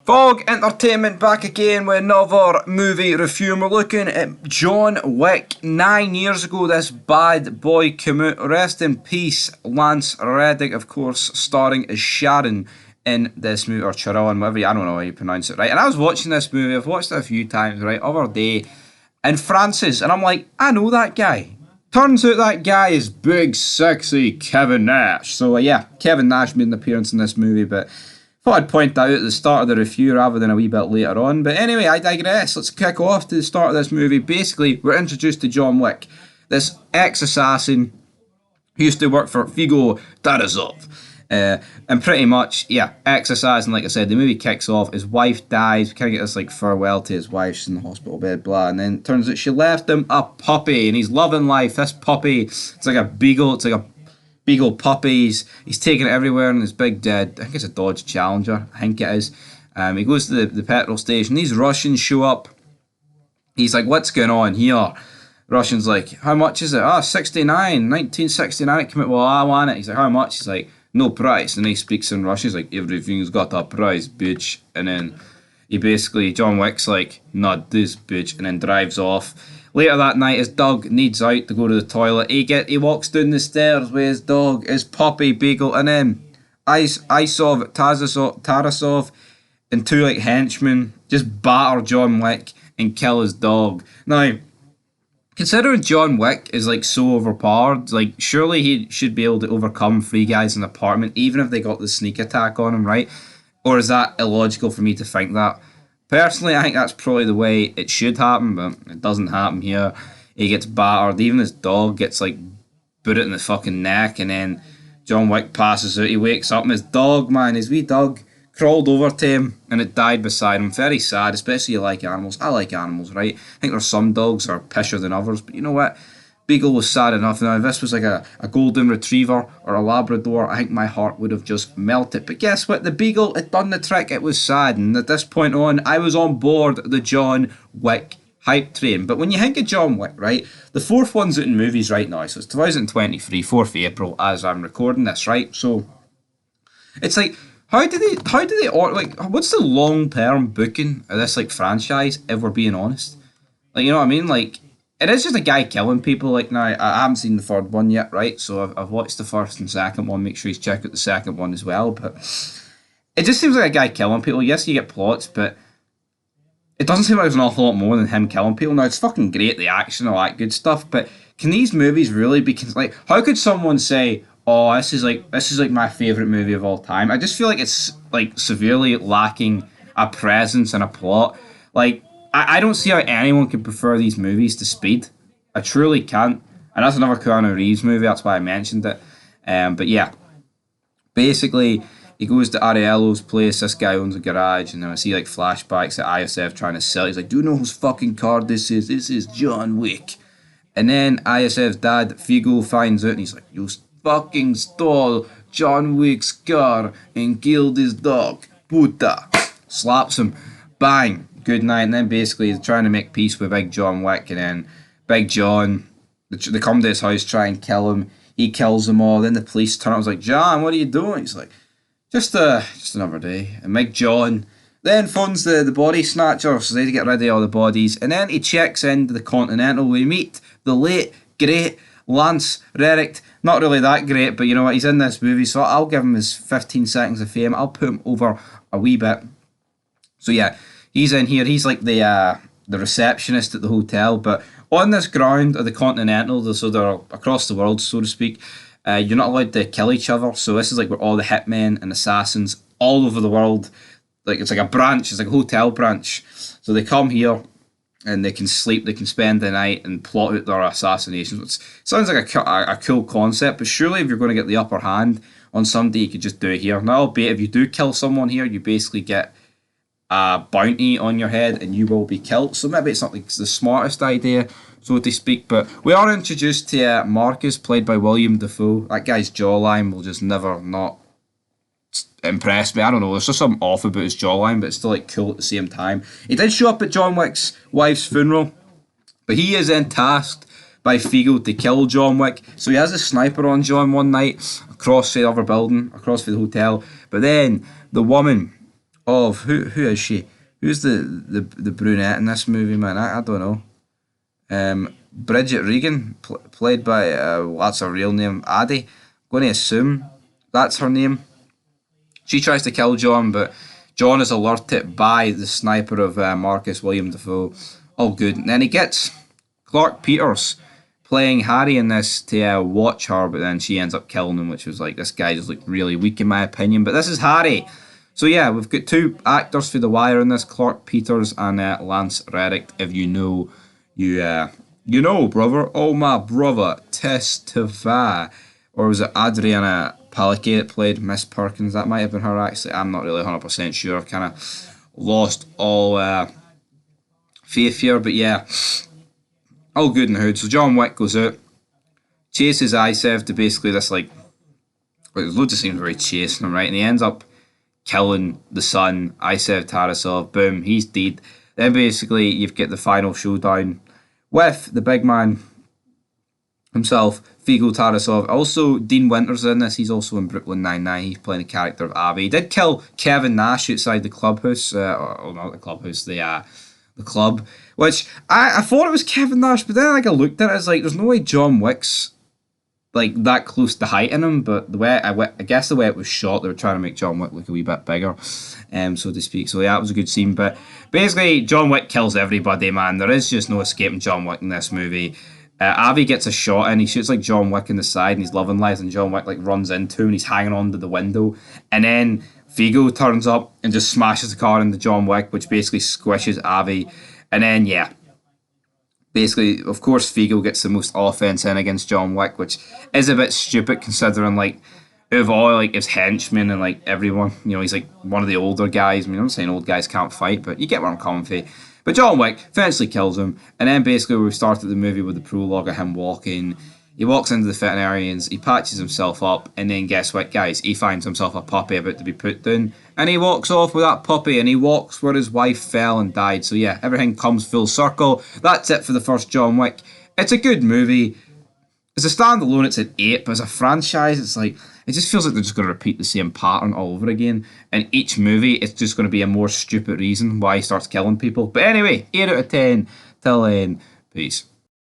Fog Entertainment back again with another movie review. And we're looking at John Wick. 9 years ago this bad boy came out. Rest in peace, Lance Reddick, of course, starring as Sharon in this movie, or Sharon, whatever, I don't know how you pronounce it, right? And I was watching this movie, I've watched it a few times, right, other day, in Francis, and I'm like, I know that guy. Turns out that guy is big, sexy Kevin Nash. So yeah, Kevin Nash made an appearance in this movie, but thought I'd point that out at the start of the review rather than a wee bit later on. But anyway, I digress. Let's kick off to the start of this movie. Basically, we're introduced to John Wick, this ex-assassin who used to work for Figo Tarasov. And pretty much, yeah, ex-assassin, like I said, the movie kicks off, his wife dies, we kind of get this like farewell to his wife, she's in the hospital bed, blah, and then it turns out she left him a puppy, and he's loving life. This puppy, it's like a beagle, it's like a beagle puppy, he's taking it everywhere in his big dead, I think it's a Dodge Challenger, I think it is. He goes to the petrol station, these Russians show up, he's like, what's going on here? Russian's like, how much is it? 1969, it came out, well, I want it. He's like, how much? He's like, no price. And he speaks in Russian. He's like, everything's got a price, bitch. And then John Wick's like, not this, bitch. And then drives off. Later that night, his dog needs out to go to the toilet. He walks down the stairs with his dog, his puppy, Beagle. And then Tarasov and two like henchmen just batter John Wick and kill his dog. Now, considering John Wick is like so overpowered, like surely he should be able to overcome three guys in an apartment, even if they got the sneak attack on him, right? Or is that illogical for me to think that? Personally, I think that's probably the way it should happen, but it doesn't happen here. He gets battered, even his dog gets like booted in the fucking neck, and then John Wick passes out, he wakes up, and his dog, man, his wee dog, crawled over to him and it died beside him. Very sad, especially you like animals. I like animals, right? I think there's some dogs that are pisser than others, but you know what? Beagle was sad enough. Now, if this was like a golden retriever or a Labrador, I think my heart would have just melted. But guess what? The Beagle had done the trick. It was sad. And at this point on, I was on board the John Wick hype train. But when you think of John Wick, right? The fourth one's out in movies right now. So it's 2023, 4th April, as I'm recording this, right? So it's like, How do they, like, what's the long-term booking of this, like, franchise, if we're being honest? Like, you know what I mean? Like, it is just a guy killing people. Like, now, I haven't seen the third one yet, right? So I've watched the first and second one. Make sure you check out the second one as well. But it just seems like a guy killing people. Yes, you get plots, but it doesn't seem like there's an awful lot more than him killing people. Now, it's fucking great, the action, all that good stuff, but can these movies really be, like, how could someone say, oh, this is like my favourite movie of all time? I just feel like it's like severely lacking a presence and a plot. Like, I don't see how anyone could prefer these movies to Speed. I truly can't. And that's another Keanu Reeves movie, that's why I mentioned it. But yeah, basically, he goes to Ariello's place, this guy owns a garage, and then I see like flashbacks at ISF trying to sell it. He's like, do you know whose fucking car this is? This is John Wick. And then ISF's dad, Figo, finds out and he's like, you fucking stole John Wick's car and killed his dog. Puta. Slaps him. Bang. Good night. And then basically he's trying to make peace with Big John Wick, and then Big John, they come to his house, try and kill him. He kills them all. Then the police turn up. I was like, John, what are you doing? He's like, just another day. And Big John then phones the body snatcher, so they get rid of all the bodies. And then he checks into the Continental. We meet the late, great Lance Reddick. Not really that great, but you know what, he's in this movie, so I'll give him his 15 seconds of fame. I'll put him over a wee bit. So yeah, he's in here. He's like the receptionist at the hotel, but on this ground of the Continental, so they're across the world, so to speak, you're not allowed to kill each other. So this is like where all the hitmen and assassins all over the world, like it's like a branch, it's like a hotel branch. So they come here, and they can sleep, they can spend the night and plot out their assassinations. It sounds like a cool concept, but surely if you're going to get the upper hand on somebody, you could just do it here. Now, albeit if you do kill someone here, you basically get a bounty on your head and you will be killed. So maybe it's not like the smartest idea, so to speak, but we are introduced to Marcus, played by William Dafoe. That guy's jawline will just never not impressed me. I don't know, there's just something off about his jawline, but it's still like cool at the same time. He did show up at John Wick's wife's funeral, but he is then tasked by Figo to kill John Wick. So he has a sniper on John one night across the other building, across the hotel, but then the woman of who is she? Who's the brunette in this movie, man? I don't know. Bridget Regan, played by what's her real name? Addie. Going to assume that's her name. She tries to kill John, but John is alerted by the sniper of Marcus William Defoe. All good. And then he gets Clark Peters playing Harry in this to watch her, but then she ends up killing him, which was like, this guy just looked really weak in my opinion. But this is Harry. So yeah, we've got two actors for The Wire in this, Clark Peters and Lance Reddick. If you know, you know, brother. Oh, my brother, testify. Or was it Adriana Palicki that played Miss Perkins? That might have been her, actually. I'm not really 100% sure. I've kind of lost all faith here. But yeah, all good in the hood. So John Wick goes out, chases Isev to basically this, like, there's loads of scenes where he's chasing him, right? And he ends up killing the son, Isev Tarasov. Boom, he's dead. Then basically you've got the final showdown with the big man himself, Figo Tarasov. Also, Dean Winters in this. He's also in Brooklyn Nine-Nine. He's playing the character of Avi. He did kill Kevin Nash outside the clubhouse. Or not the clubhouse, the club. Which, I thought it was Kevin Nash, but then like I looked at it, it's like, there's no way John Wick's like that close to height in him, but the way I guess the way it was shot, they were trying to make John Wick look a wee bit bigger, so to speak. So yeah, it was a good scene. But basically, John Wick kills everybody, man. There is just no escaping John Wick in this movie. Avi gets a shot and he shoots like John Wick in the side, and he's loving life, and John Wick like runs into him and he's hanging onto the window, and then Figo turns up and just smashes the car into John Wick, which basically squishes Avi, and then yeah. Basically, of course, Figo gets the most offense in against John Wick, which is a bit stupid considering, like, out of all, like, his henchmen and, like, everyone, you know, he's, like, one of the older guys. I mean, I'm not saying old guys can't fight, but you get where I'm coming from. But John Wick eventually kills him, and then basically we started the movie with the prologue of him walking. He walks into the veterinarians, he patches himself up, and then guess what, guys? He finds himself a puppy about to be put down, and he walks off with that puppy, and he walks where his wife fell and died. So yeah, everything comes full circle. That's it for the first John Wick. It's a good movie. As a standalone, it's an 8, but as a franchise, it's like, it just feels like they're just going to repeat the same pattern all over again. And each movie, it's just going to be a more stupid reason why he starts killing people. But anyway, 8 out of 10. Till then, peace.